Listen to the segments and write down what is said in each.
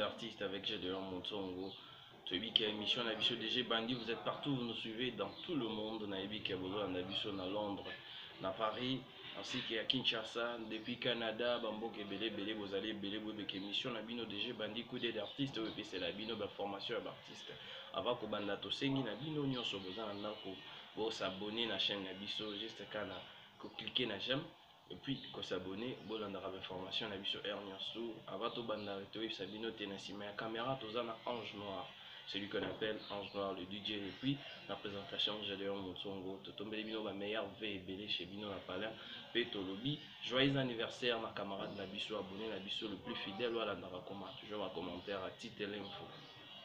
d'artistes avec Gédéon Montsongo. Tuebiki émission Nabiso DG Bandi, vous êtes partout, vous nous suivez dans tout le monde. Naibiki Abozo Nabiso à Londres, à Paris, ainsi qu'à Kinshasa, depuis Canada, Bambo Kebele, Bele, vous allez Bele, Bobek émission Nabino DG Bandi, coup d'artistes, oui, c'est la bino, formation d'artistes. Avant que Banda Tosengi, Nabino Nyon Sobozan, pour s'abonner à la chaîne Nabiso, juste quand cliquer na j'aime. Et puis, quand s'abonner, bon, on aura information sur Erniansou. Avant tout, on a Sabino Tennessee, mais la caméra, tout ça, Ange Noir. Celui qu'on appelle Ange Noir, le DJ. Et puis, la présentation, Gédéon Montsongo. Tout tombé, Bino, ma meilleure VBL chez Bino, la Palais. Peto Lobby. Joyeux anniversaire, ma camarade Nabiso, abonné, Nabiso, le plus fidèle. Voilà, on aura toujours un commentaire à titre l'info.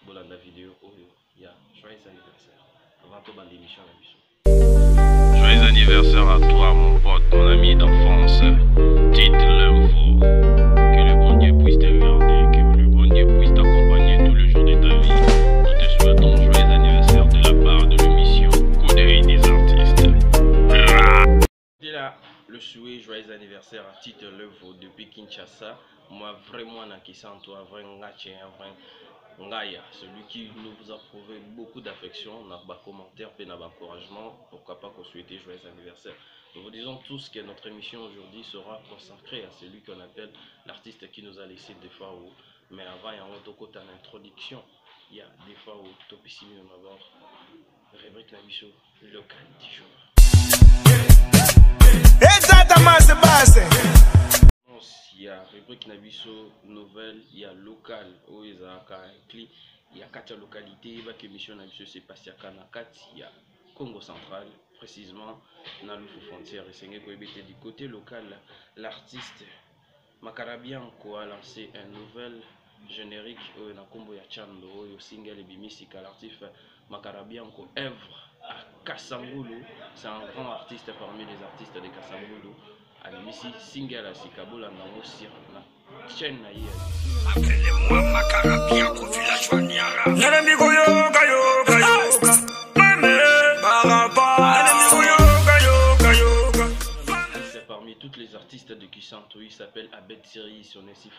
Bon, la vidéo, oh, il y a joyeux anniversaire. Avant tout, on l'émission Nabiso. Joyeux anniversaire à toi, mon pote, mon ami d'enfance. Tite l'info. Que le bon Dieu puisse te garder, que le bon Dieu puisse t'accompagner tout le jour de ta vie. Nous te souhaitons joyeux anniversaire de la part de l'émission Coup d'œil des artistes. C'est là le souhait joyeux anniversaire à Tite l'info depuis Kinshasa. Moi, vraiment, qui sent toi, vraiment, Ngaya, celui qui nous a prouvé beaucoup d'affection, n'a pas commentaire, et n'a pas encouragement, pourquoi pas qu'on souhaite joyeux anniversaire. Nous vous disons tous que notre émission aujourd'hui sera consacrée à celui qu'on appelle l'artiste qui nous a laissé des fois où, mais avant il y a un autre côté en introduction, il y a des fois où Topissimi nous d'abord, rubrique Nabiso, local du jour. Exactement, c'est base. Il y a rubrique Nabiso nouvelle, il y a local, où il y a 4 localités, la mission Nabiso c'est passé à Kanakat, il y a Congo central, précisément dans le frontière. Et du côté local, l'artiste Makarabianko a lancé un nouvel générique au Nakombo ya Chando, au single et bimisika. L'artiste Makarabianko œuvre à Kasangulu, c'est un grand artiste parmi les artistes de Kasangulu. Alimisi single à Sikabola Nango Sirana. Chaîne Naïe. Appelez-moi Makarabianko villageois Niara. N'enemigo yoga yoga yoga. Parmi toutes les artistes de Kisanto, il s'appelle Abed Siri. On est si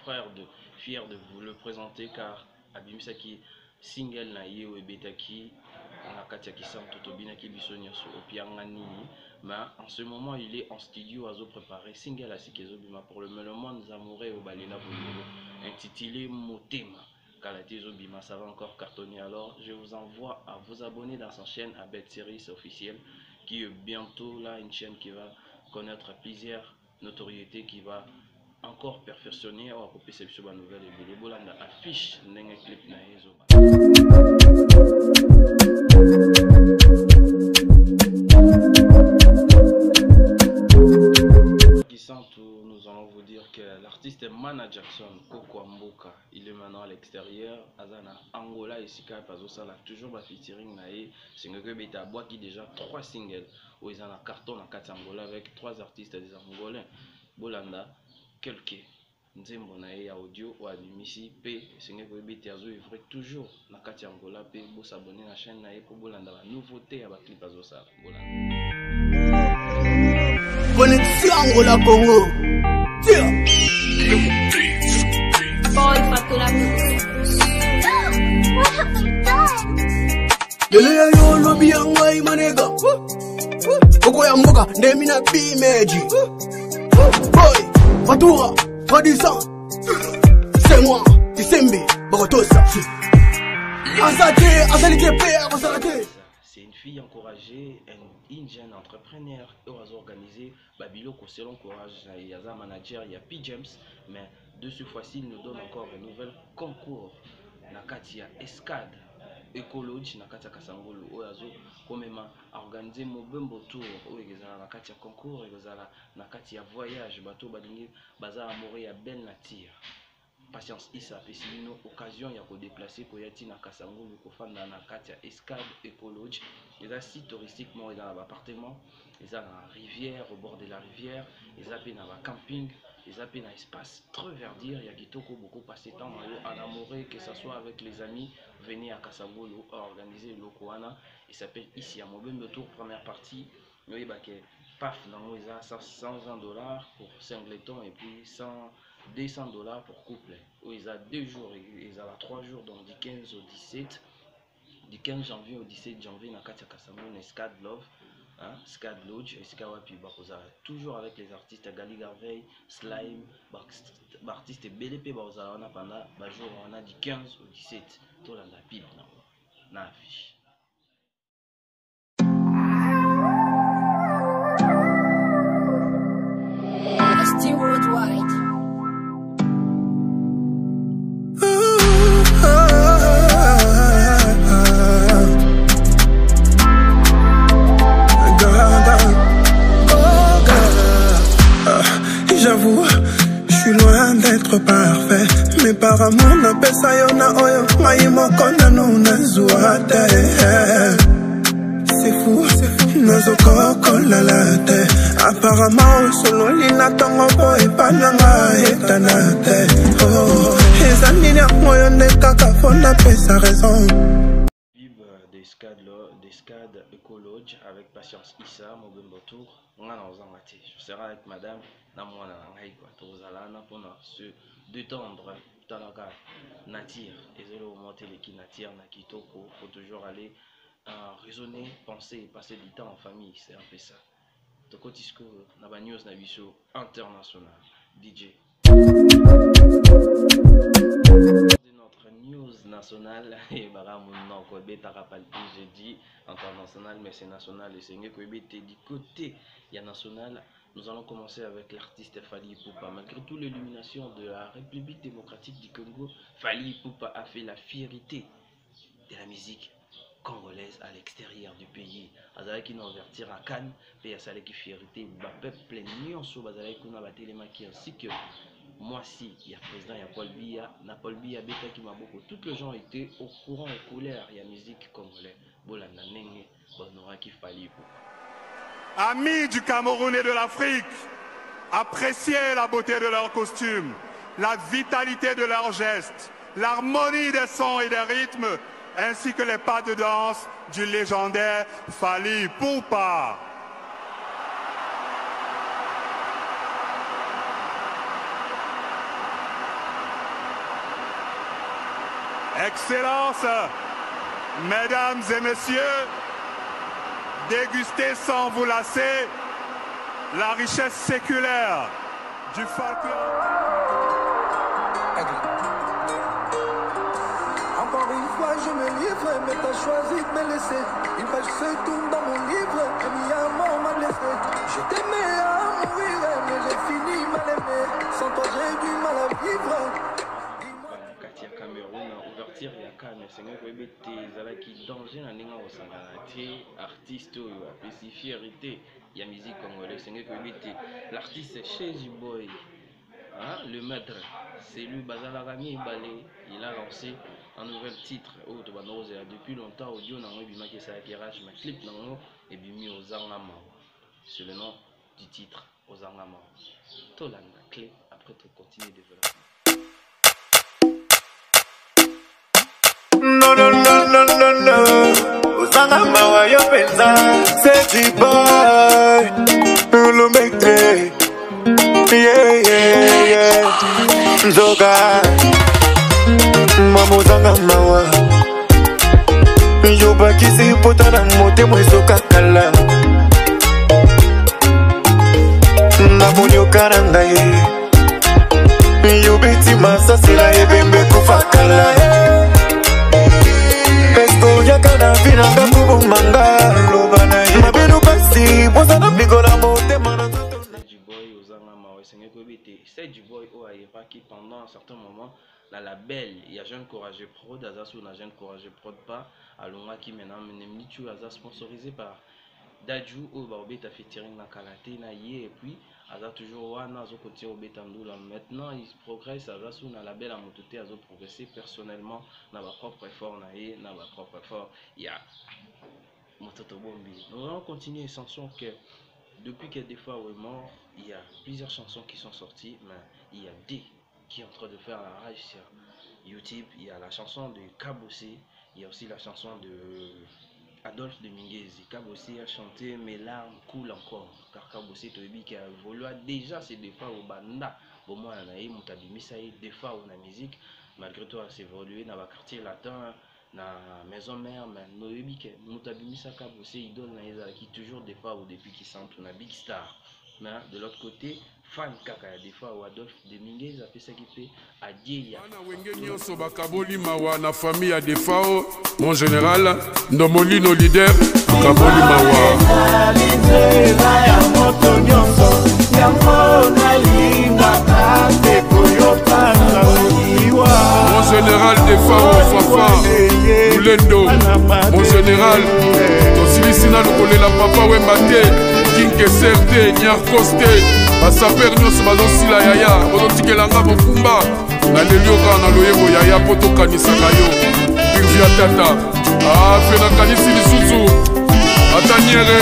fier de vous le présenter car Abimisaki single Naïe ou Ebetaki. Katia Kisanto Tobinaki Bisonyaso Opiangani. Mais en ce moment, il est en studio à préparer single à Sikezobima pour le Melomon Zamouré au Balena Bolino, intitulé Motema. Kalatezobima, ça va encore cartonner. Alors, je vous envoie à vous abonner dans sa chaîne Abed Series officielle, qui est bientôt là, une chaîne qui va connaître plusieurs notoriétés, qui va encore perfectionner. On va couper cette nouvelle et les bolanda affiche n'engue clip na ezoba. Nous allons vous dire que l'artiste Mana Jackson Koko Amboka, il est maintenant à l'extérieur, Azana Angola et Sika Pazosa là toujours ma featuring nae, c'est que beta bois qui déjà 3 singles où ils ont un carton en 4 Angola avec 3 artistes des Angolais, Bolanda, quelques Nzembo nae ya audio ou abimisi P, c'est que beta azo ivre toujours na 4 Angola P, bo s'abonner à la chaîne nae pour Bolanda la nouveauté à ba clip Pazosa Bolanda. Connexion Angola Congo. Lele yo lobby yangai manega. Koko ya mboka ndemina bimeji. Boy, Fatura, Fadisa. C'est moi, Isembe, Bagotosa. Azalike père, Azalike. C'est une fille encouragée, une jeune entrepreneur qui a organisé Babilo selon courage. Il y a un manager, il y a P. James, mais de ce fois-ci, il nous donne encore un nouvel concours. Nakatia Escade Écologie, Nakatia Kasangolo, Oazo, comme organisé Mobembo Tour, où il y a Nakatia concours, il y a Nakatia voyage, bateau Badingi, Bazar Amoré, à Ben Natir. Patience Issa Pessimino, occasion il y a qu'on déplacer pour yati na Kasangolo, pour faire na Nakatia Escade Écologie. Il y a un site touristiquement dans l'appartement, il y a la rivière, au bord de la rivière, il y a un camping. Ils appellent un espace très verdure, il y a Kitoko beaucoup passé temps à l'amoré, que ce soit avec les amis, venez à Kasangolo organiser le Koana. Il s'appelle ici à Mobembe Tour, première partie. Oui, bah, paf, non, ils ont 120 dollars pour singleton et puis 200 dollars pour couple. Ils ont 2 jours, ils ont 3 jours, donc du 15 au 17, du 15 janvier au 17 janvier, na Katia Kasamon, Scad Love, hein, Scad Lodge, et Skawapi Barosa, toujours avec les artistes Gali Garvey, Slime, artistes BLP Barosa, on a pendant le jour, on a du 15 au 17, tout la pile, na affiche. Still worldwide. J'avoue, je suis loin d'être parfait, mais par amour na pesa yo na oyo mai moko na nuna zuate. C'est fou, nazokokola la te. Apparemment solo lina tongo po epananga etana te. Oh, eza nini moyo nde kaka fona pesa raison. Des SCAD Ecolodge avec Patience Issa, Mobembo Tour, on a dans un matin. Je serai avec madame, na moi na ngai quoi. Tozalana pour se détendre, talaga, natir, et zéro monter les qui natir, na kitoko, faut toujours aller raisonner, penser, passer du temps en famille, c'est un peu ça. Toko Tisco, na ba news na biso international, DJ. Notre news nationale et baramouna ko betara palpi jeudi international mais c'est national et c'est que du côté il y a national. Nous allons commencer avec l'artiste Fally Ipupa. Malgré toute l'illumination de la République démocratique du Congo, Fally Ipupa a fait la fierté de la musique congolaise à l'extérieur du pays. Azalaki na ouverture à Cannes, pays asalaki fierté ba peuple nyonso bazalaki kuna batelemaki ainsi que moi si il y a président, il y a Paul Biya, na Paul Biya betaki maboko. Toutes les gens étaient au courant, aux couleurs, il y a musique congolaise. Bolanda nenge bonoraki Fally Ipupa. Amis du Cameroun et de l'Afrique, appréciez la beauté de leurs costumes, la vitalité de leurs gestes, l'harmonie des sons et des rythmes, ainsi que les pas de danse du légendaire Fally Ipupa. Excellences, mesdames et messieurs, dégustez sans vous lasser la richesse séculaire du folklore. Encore une fois je me livre, mais t'as choisi de me laisser. Une page se tourne dans mon livre, et mis un mot m'a blessé. Je t'aimais à mourir, mais j'ai fini mal aimé. Sans toi j'ai du mal à vivre. Katia Cameroun, ouverture il y a Cannes, c'est un peu qui danger na ninga au sangalati, artiste ou apesi fierté, il y a musique congolaise, c'est un peu l'artiste chez Boy, hein, le maître, c'est lui Bazalarami Balé, il a lancé un nouvel titre, depuis longtemps audio n'a pas bimaki sa kirage, mais clip n'a et bimi aux Angama, c'est le nom du titre aux Angama. Tout la clé après tu continues de développer. No, no, no, no, no, no. Usanga mawa yo penza. Sexy boy. Ulu mekte. Yeah, yeah, yeah. Nzoka. Mama usanga mawa. Yo bakisi pota na mote mwezoka kala. Na munyo karanga ye. Yo beti masasila ye bembe kufakala. C'est du boy au Aïra qui pendant un certain moment la label il y a Jeune Courageux Prod Azasu na Jeune Courageux Prod pas alonga qui maintenant Nemnichu Aza sponsorisé par Daju au Barbet a fait tirer na Kalate na Yé et puis Aza toujours wana azo côté au Betandula maintenant il progresse Azasu na label à Mototé azo progresser personnellement na ba propre effort na Yé na ba propre effort il y a Mototo Bombi. Nous allons continuer sans que depuis que des fois est mort, il y a plusieurs chansons qui sont sorties, mais il y a des qui est en train de faire la rage sur YouTube. Il y a la chanson de Kabosé, il y a aussi la chanson de Adolphe de Minguezi, Kabossi a chanté Mes larmes coulent encore, car Kabossi Tobi qui a évolué déjà c'est des fois au banda, pour moi on a eu Moutabimisa des fois on a musique, malgré tout c'est évolué dans le quartier latin, dans la maison mère, mais Noébi qui Moutabimisa Kabossi idole na qui toujours des fois ou depuis qui sentent on a big star, mais de l'autre côté fan kaka des fois ou Adolphe de Minguezi a fait ça qui fait à Dieya. Bakaboli mawa na famille à Defao, mon général, Ndomolino leader, Bakaboli mawa. Mon général Defao, Fafa, Moulendo, mon général, Tosilisina Lukolela Papa Wembate. Kinke Serte, Nyarkoste, Basaper Nyos Bazosila Yaya, Ozotikelanga Mokumba, Nalelioka na Loyebo Yaya Poto Kanisaka yo, Pirvia Tata, Fena Kanisi Lisuzu, Ataniere,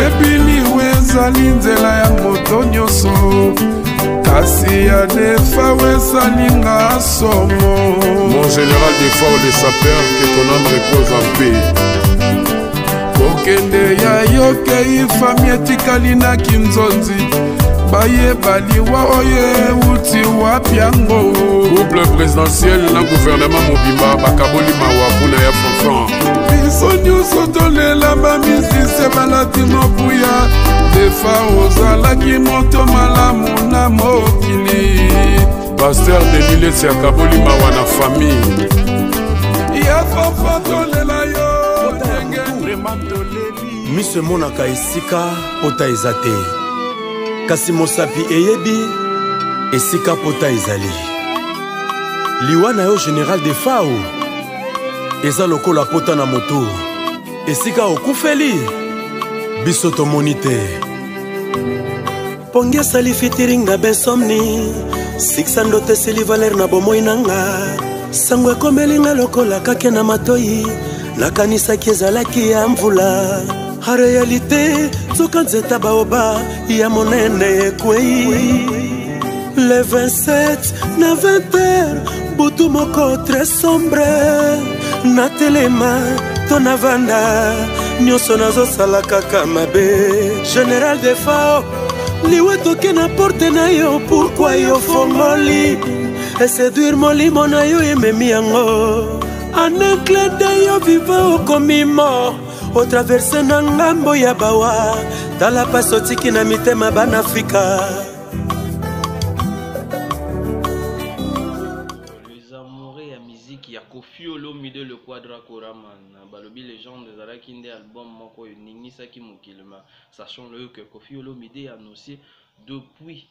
Ebili wezali nzela ya moto nyonso, kasi ya defa wezalinga somo. Mon général Defao les sapeurs, que ton âme repose en paix. Kokende ya yoke ifami etikali na kinzonzi, baye baliwa oye uti wapiango. Couple présidentiel na gouvernement mobimba bakaboli mawa puna ya fonfon. Biso nyonso tolela bamisise balati mobuya, defa ozalaki moto malamu na mokili. Pasteur Denilesi akaboli mawa na famille. Ya fonfon tolela yo. Miso monaka esika pota ezate, kasi mosapi eyebi esika pota ezali. Liwa na yo général Defao eza lokola pota na moto, esika okufeli biso tomoni te. Pongi asali featuring na Bensomni, Sixando teseli Valer na bomoi nanga, sango ekomelinga lokola kake na matoi, nakanisaki ezalaki ya mvula. A réalité, soka nzeta baoba ya monene ekwei. Le 27 na 20h, butu moko très sombre, na telema to na vanda, nyonso nazosala kaka mabe. Général Defao, liwe toke na porte na yo, pourquoi yo fongoli, et séduire molimo na yo ememi yango. En un clin d'œil yo viva okomi mort, o traverse na ngambo ya bawa, tala pasotiki na mitema banafrika. Les amoureux ya musique ya Koffi Olomide le Quadra Koraman, balobi légende ezalaki nde album moko eningisaki mokili, sachant-le que Koffi Olomide a annoncé depuis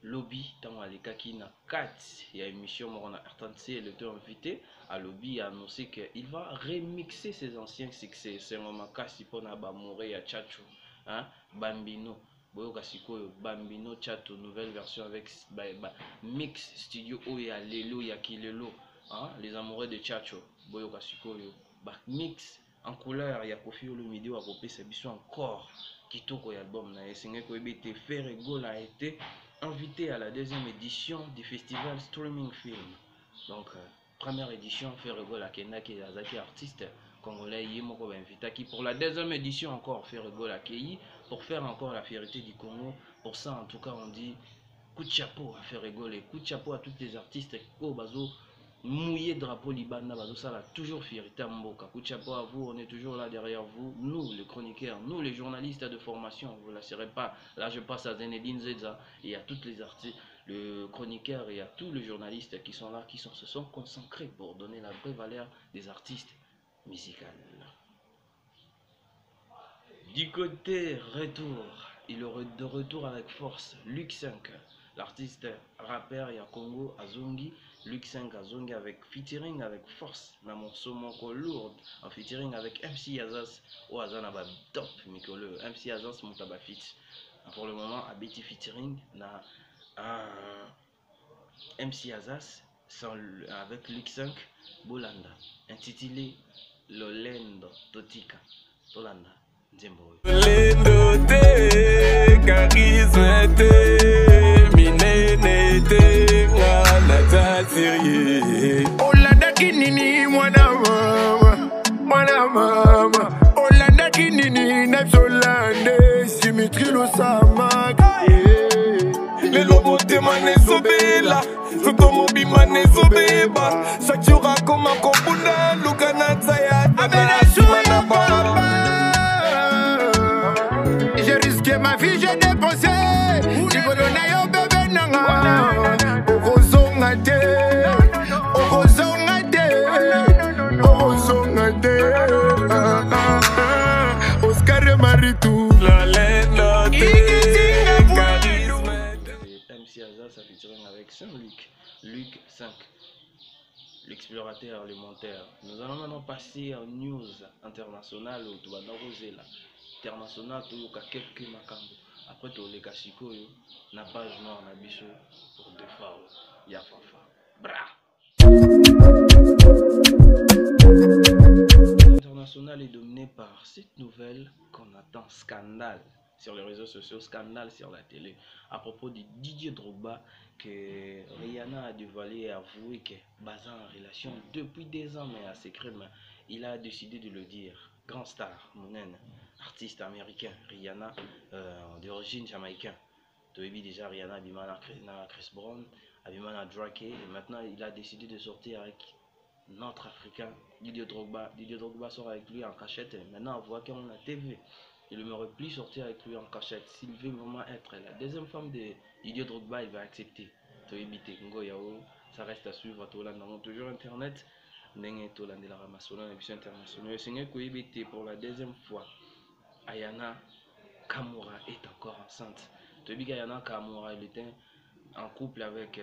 lobby tant alekaki na 4 il y a émission moko na RTNC, il était invité à lobby a annoncé qu'il va remixer ses anciens succès. C'est un makasi pona bamore ya Chacho, hein, Bambino boyoka sikoyo Bambino Chacho nouvelle version avec mix studio oya lelo ya kilelo, hein, les amoureux de Chacho boyoka sikoyo mix en couleur ya Koffi Olomide wa kopesa biso encore kitoko ya album na esenga ko ebete Ferrego a été invité à la 2e édition du festival Streaming Film. Donc première édition Ferrego la Kenaki Azaki artiste congolais Yemoko invité qui pour la 2e édition encore Ferrego la Kei pour faire encore la fierté du Congo. Pour ça en tout cas on dit coup de chapeau à Ferrego, les coups de chapeau à tous les artistes au bazo mouillé drapeau Libana bazo ça la toujours fierté à Mboka. Coup de chapeau à vous, on est toujours là derrière vous, nous les chroniqueurs, nous les journalistes de formation, vous ne la serez pas. Là je passe à Zenedine Zedza et à tous les artistes, le chroniqueur et à tous les journalistes qui sont là, qui se sont consacrés pour donner la vraie valeur des artistes musicaux. Du côté retour, il est de retour avec force, Luc 5, l'artiste rappeur ya Congo Azongi. Luc 5 Azongi avec featuring avec force na morceau moko lourd en featuring avec MC Azas ou Azana ba top mikolo MC Azas montaba fit. Pour le moment abeti featuring na MC Azas avec Luc 5 Bolanda intitulé Lolendo Totika Tolanda Nzembo Lolendo te charisme te minene te Olanda kinini mwana mama Patrilo Samak. Lelo motema nezobela Soto mobima nezobeba Shakira koma kopuna Luka na tsaya Amena shuma papa. J'ai risqué ma vie, j'ai dépensé. Ibolo na yo bébé nanga. Okozonga te. Okozonga te. Okozonga te. Oscar de Maritou. La lenda MC Aza, ça featuring avec Saint-Luc, Luc 5, l'explorateur élémentaire. Nous allons maintenant passer en news internationale où tu vas nous roser là. International, tu as quelques makambo. Après, tu as les kasiko, na page noire, na bicho, pour deux fois, ya fafa. Bra! L'international est dominé par cette nouvelle qu'on attend, scandale sur les réseaux sociaux, scandale sur la télé, à propos de Didier Drogba, que Rihanna a dévoilé et avoué que basé en relation depuis des ans, mais à secret, mais il a décidé de le dire. Grand star, Mounen, artiste américain, Rihanna, d'origine jamaïcaine. Tu as vu déjà Rihanna, Abimana Chris Brown, Abimana Drake, et maintenant il a décidé de sortir avec notre Africain, Didier Drogba. Didier Drogba sort avec lui en cachette, et maintenant on voit qu'on a TV. Il ne m'aurait plus sortir avec lui en cachette. S'il veut vraiment être la deuxième femme de Didier Drogba, il va accepter. Tu as évité Ngo Yao, ça reste à suivre à Tolan, toujours internet. Nenge Tolan de la Ramassona, l'émission internationale. C'est pour la deuxième fois. Ayana Kamura est encore enceinte. Tu as vu qu'Ayana Kamura, il était en couple avec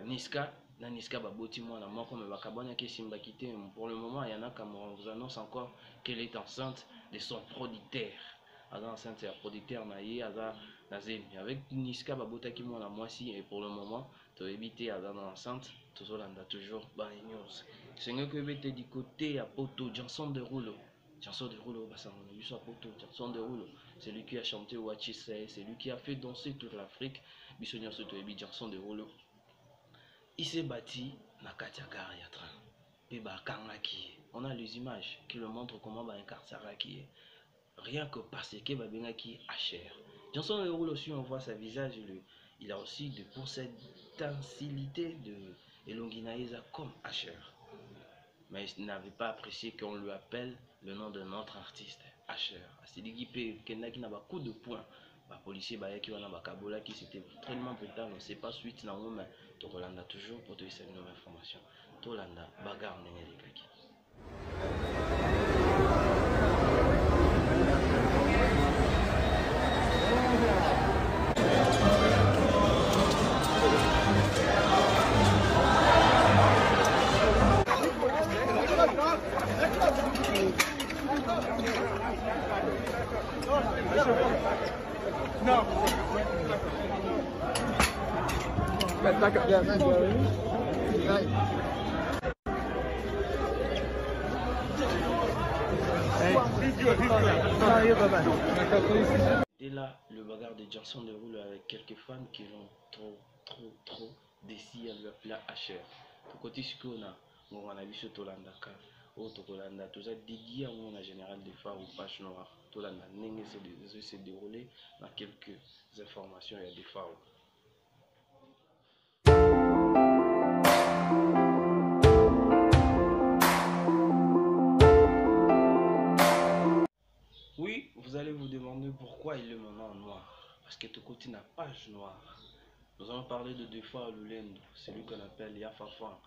Niska. Niska baboti moi moi comme bakabanya qui simba quitté. Pour le moment, Ayana Kamura vous annonce encore qu'elle est enceinte de son producteur. Elle est enceinte, c'est un producteur naïe, avec Niska babota qui moi moi si, et pour le moment, tu as évité à enceinte. Toujours news. C'est que tu du côté à Poto, Janson de Rouleau. Janson de Rouleau, Janson de Rouleau. C'est lui qui a chanté Wachise, c'est lui qui a fait danser toute l'Afrique. Bissonnier se trouve Janson de Rouleau. Il s'est bâti na Katiagar Yatra. Peba Kangaki. On a les images qui le montrent comment un Karsaraki est. Rien que parce que Babengaki a cher. Janson de Rouleau aussi, on voit sa visage, il a aussi de potentialité de Elonginaïsa comme Asher. Mais il n'avait pas apprécié qu'on lui appelle le nom de notre artiste, Asher. C'est dit qu'il n'a pas coup de poing. Les policiers qui ont Kabola qui c'était tellement brutal, on ne sait pas suite dans le moment. Tolanda toujours pour te laisser une nouvelle information. Tolanda, bagarre n'est les kaki. No. Back up there. Et là, le bagarre de Janson de Rouleau avec quelques fans qui l'ont trop décidé à lui appeler Asher. Pour côté ce qu'on a vu sur Tolanda, au Tolanda, tout ça dédié à mon général des phares ou page noire. Tolanda, Nenge s'est déroulé dans quelques informations et des phares. Oui, vous allez vous demander pourquoi il est maintenant en noir. Parce que Tokoti n'a page noire. Nous allons parler de deux fois Lulendo, celui qu'on appelle Yafafan.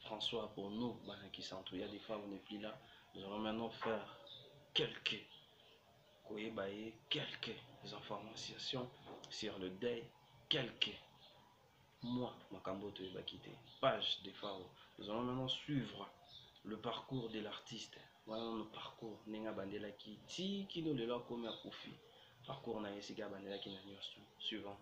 François, pour nous, qui s'entourent, il y a des fois où on n'est plus là. Nous allons maintenant faire quelques informations sur le deuil, quelques mois, Makamboto va quitter. Page des Faro. Nous allons maintenant suivre le parcours de l'artiste. Voilà le parcours. Nenga Bandela qui nous le leur comme à profit. Parcours na Yesiga Bandela qui n'a suivant.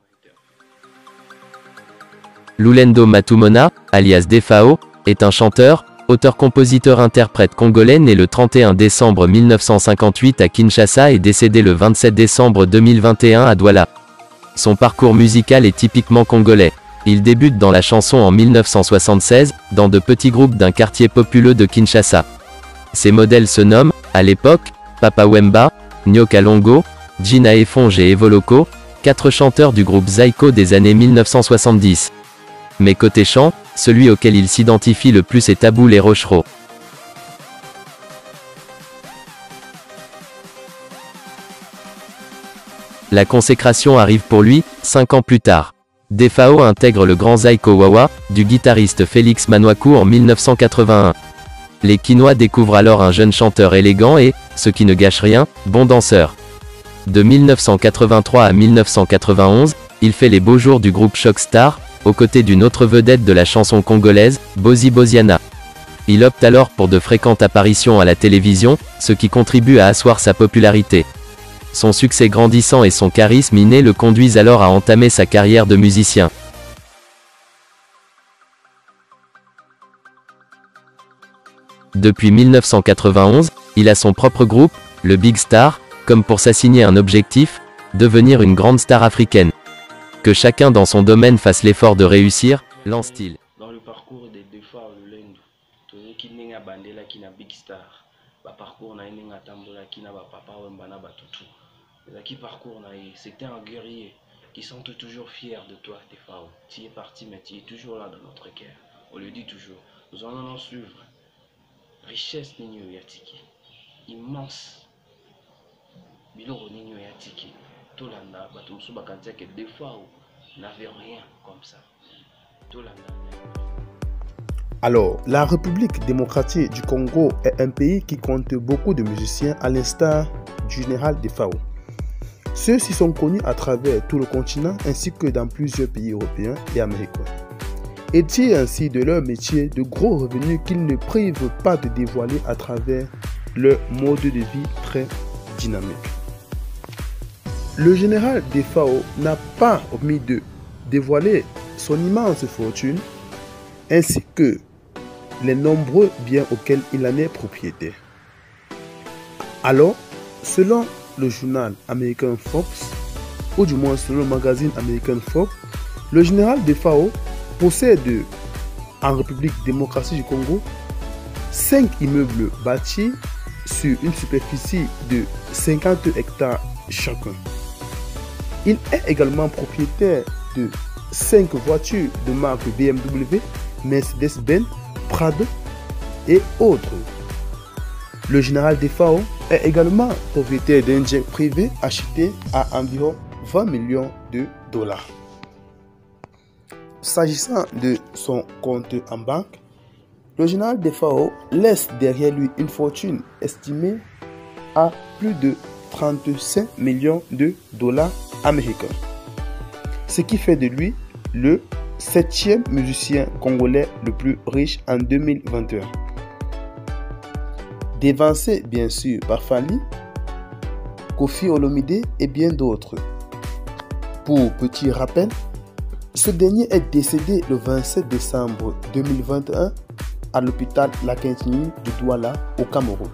Lulendo Matumona, alias Defao, est un chanteur, auteur-compositeur-interprète congolais né le 31 décembre 1958 à Kinshasa et décédé le 27 décembre 2021 à Douala. Son parcours musical est typiquement congolais. Il débute dans la chanson en 1976, dans de petits groupes d'un quartier populeux de Kinshasa. Ses modèles se nomment, à l'époque, Papa Wemba, Nyoka Longo, Gina Efonge et Evoloco, 4 chanteurs du groupe Zyko des années 1970. Mais côté chant, celui auquel il s'identifie le plus est Tabou les Rochereaux. La consécration arrive pour lui, 5 ans plus tard. Defao intègre le grand Zyko Wawa, du guitariste Félix Manouakou en 1981. Les Quinois découvrent alors un jeune chanteur élégant et, ce qui ne gâche rien, bon danseur. De 1983 à 1991, il fait les beaux jours du groupe Shock Star, aux côtés d'une autre vedette de la chanson congolaise, Bozi Boziana. Il opte alors pour de fréquentes apparitions à la télévision, ce qui contribue à asseoir sa popularité. Son succès grandissant et son charisme inné le conduisent alors à entamer sa carrière de musicien. Depuis 1991, il a son propre groupe, le Big Star, comme pour s'assigner un objectif, devenir une grande star africaine. Que chacun dans son domaine fasse l'effort de réussir, lance-t-il. Dans le parcours des deux fois le Lendo, tout qui n'est pas bandela qui n'a Big Star, bah parcours n'a pas tambola qui n'a pas papa ou mbana batutu. Qui parcours n'a c'était un guerrier qui sont toujours fiers de toi, Defao. Tu es parti mais tu es toujours là dans notre cœur. On le dit toujours. Nous allons en suivre. Richesse n'igno yatiki, immense. Biloro n'igno yatiki. Tolanda batumsu bakantia que Defao n'avait rien comme ça. Tolanda. Alors, la République démocratique du Congo est un pays qui compte beaucoup de musiciens à l'instar du général Defao. Ceux-ci sont connus à travers tout le continent ainsi que dans plusieurs pays européens et américains. Et tirent ainsi de leur métier de gros revenus qu'ils ne privent pas de dévoiler à travers leur mode de vie très dynamique. Le général Defao n'a pas omis de dévoiler son immense fortune ainsi que les nombreux biens auxquels il en est propriétaire. Alors, selon le journal American Fox, ou du moins selon le magazine American Fox, le général Defao possède en République démocratique du Congo 5 immeubles bâtis sur une superficie de 50 hectares chacun. Il est également propriétaire de 5 voitures de marque BMW, Mercedes-Benz, Prado et autres. Le général Defao est également propriétaire d'un jet privé acheté à environ 20 millions de dollars. S'agissant de son compte en banque, le général Defao laisse derrière lui une fortune estimée à plus de 35 millions de dollars américains, ce qui fait de lui le 7e musicien congolais le plus riche en 2021. Dévancé bien sûr par Fally, Koffi Olomide et bien d'autres. Pour petit rappel, ce dernier est décédé le 27 décembre 2021 à l'hôpital La Quintini de Douala au Cameroun.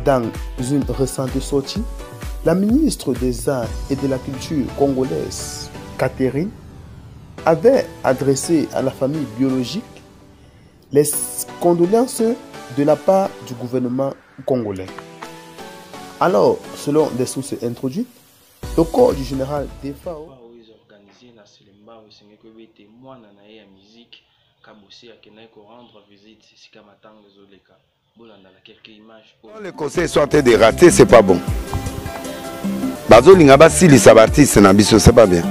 Dans une récente sortie, la ministre des Arts et de la Culture congolaise, Catherine, avait adressé à la famille biologique les condoléances de la part du gouvernement congolais. Alors, selon des sources introduites, le corps du général Defao Quand les conseils sont en train de rater, c'est pas bon. Bazo Lingaba, si les sabatistes, c'est pas bien.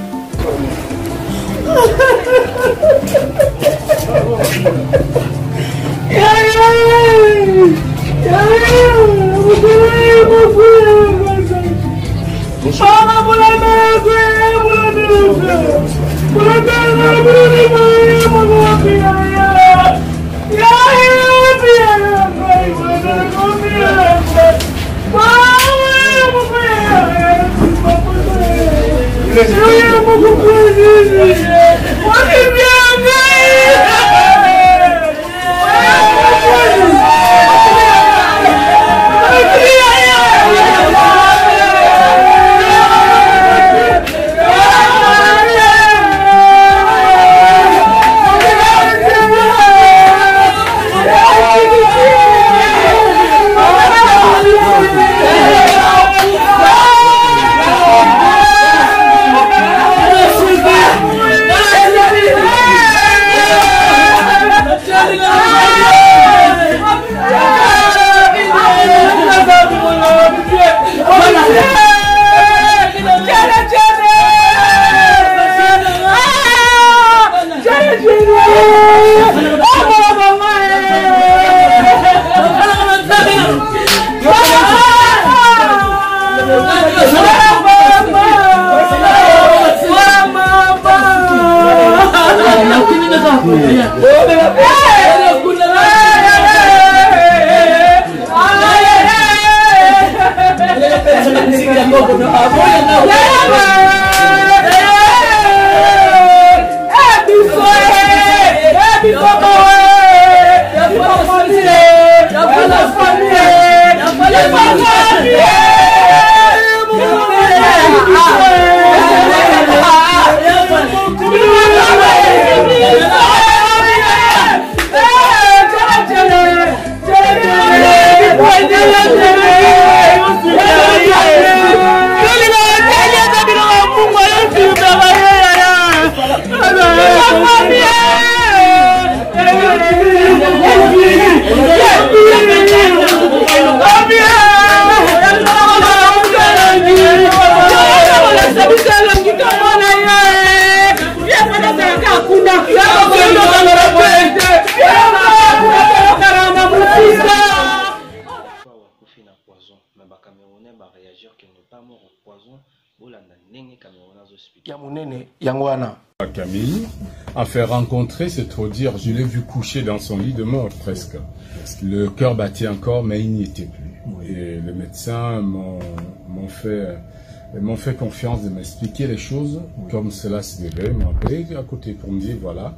Camille a fait rencontrer, c'est trop dire, je l'ai vu coucher dans son lit de mort presque. Le cœur battait encore, mais il n'y était plus. Et les médecins m'ont fait confiance de m'expliquer les choses comme cela se devait. M'ont appelé à côté pour me dire, voilà,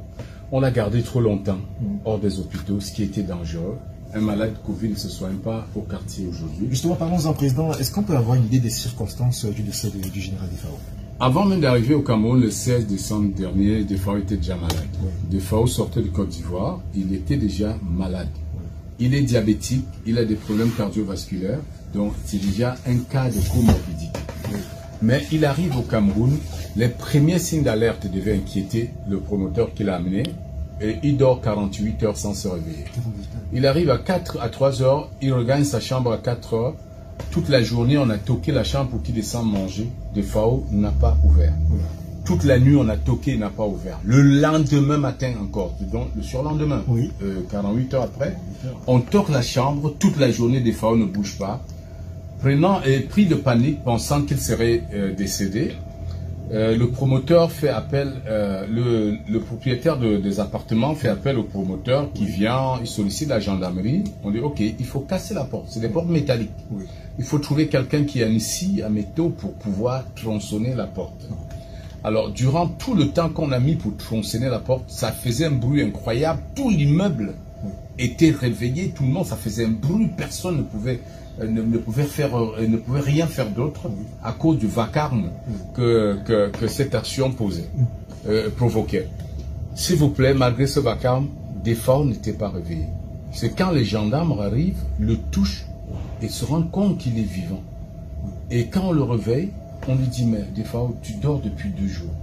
on l'a gardé trop longtemps hors des hôpitaux, ce qui était dangereux. Un malade Covid ne se soigne pas au quartier aujourd'hui. Justement, parlons-en, Président. Est-ce qu'on peut avoir une idée des circonstances du décès du général Defao? Avant même d'arriver au Cameroun, le 16 décembre dernier, Defao était déjà malade. Defao sortait de Côte d'Ivoire, il était déjà malade. Il est diabétique, il a des problèmes cardiovasculaires, donc c'est déjà un cas de comorbidité. Mais il arrive au Cameroun, les premiers signes d'alerte devaient inquiéter le promoteur qui l'a amené, et il dort 48 heures sans se réveiller. Il arrive à 3 heures, il regagne sa chambre à 4 heures. Toute la journée, on a toqué la chambre pour qu'il descende manger. Defao n'a pas ouvert. Toute la nuit, on a toqué, il n'a pas ouvert. Le lendemain matin encore, donc le surlendemain, 48 heures après, on toque la chambre. Toute la journée, Defao ne bouge pas. Pris de panique, pensant qu'il serait décédé, le promoteur fait appel, le propriétaire des appartements fait appel au promoteur qui vient, il sollicite la gendarmerie. On dit, ok, il faut casser la porte, c'est des portes métalliques. Il faut trouver quelqu'un qui a une scie à métaux pour pouvoir tronçonner la porte. Alors, durant tout le temps qu'on a mis pour tronçonner la porte, ça faisait un bruit incroyable. Tout l'immeuble était réveillé, tout le monde, ça faisait un bruit, personne ne pouvait rien faire d'autre à cause du vacarme que cette action provoquait. S'il vous plaît, malgré ce vacarme, Defao n'était pas réveillé. C'est quand les gendarmes arrivent, le touchent et se rendent compte qu'il est vivant. Et quand on le réveille, on lui dit, mais Defao, tu dors depuis 2 jours.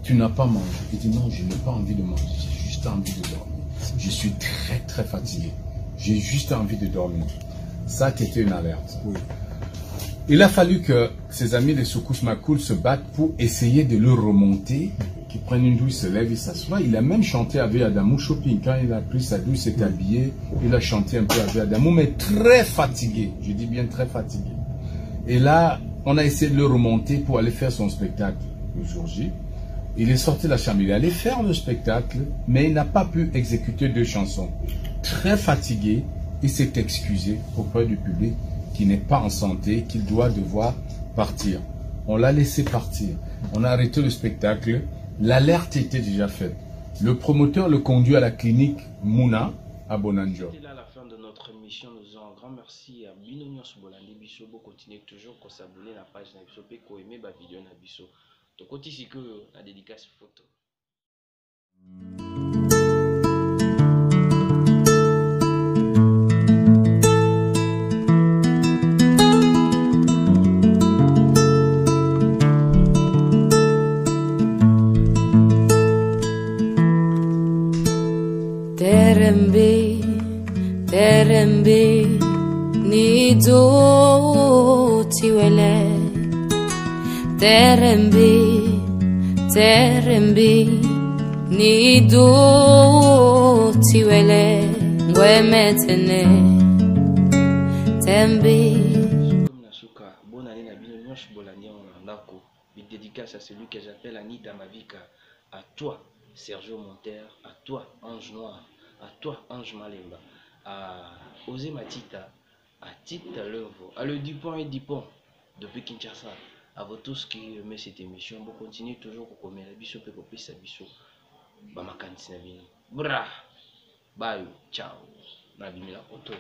Tu n'as pas mangé. Il dit, non, je n'ai pas envie de manger, j'ai juste envie de dormir. Je suis très très fatigué. J'ai juste envie de dormir. Ça qui était une alerte. Il a fallu que ses amis des secousses Macoul se battent pour essayer de le remonter, qu'il prenne une douche, se lève, il s'assoit. Il a même chanté avec Adamou Shopping. Quand il a pris sa douche, s'est habillé, il a chanté un peu avec Adamou, mais très fatigué. Je dis bien très fatigué. Et là, on a essayé de le remonter pour aller faire son spectacle le jour J. Il est sorti de la chambre, il est allé faire le spectacle, mais il n'a pas pu exécuter 2 chansons. Très fatigué, il s'est excusé auprès du public qui n'est pas en santé, qu'il doit devoir partir. On l'a laissé partir. On a arrêté le spectacle. L'alerte était déjà faite. Le promoteur le conduit à la clinique Mouna à Bonanjo. C'est là la fin de notre émission. Nous disons un grand merci à Binonio Subolandi Bisso. Vous continuez toujours à s'abonner à la page Nabiso et à aimer la vidéo Nabiso. Donc, on ici que la dédicace photo. Terembe nido tiwele Terembe nido tiwele ngwemetene tembe bonne année na bino Enoch Bolandi en Andako. Une dédicace à celui que j'appelle Anita Mavika. À toi, Sergio Monter. À toi, Ange Noir. À toi, Ange Malemba. À Osé Matita. À Tita Levo. À le Dupont et Dupont. Depuis Kinshasa. À vous tous qui aimez cette émission. Vous continuez toujours à commettre la biso. Pour que sa biso. Bamakansi na bino. Bra. Bye. Ciao. Nabimila Oto.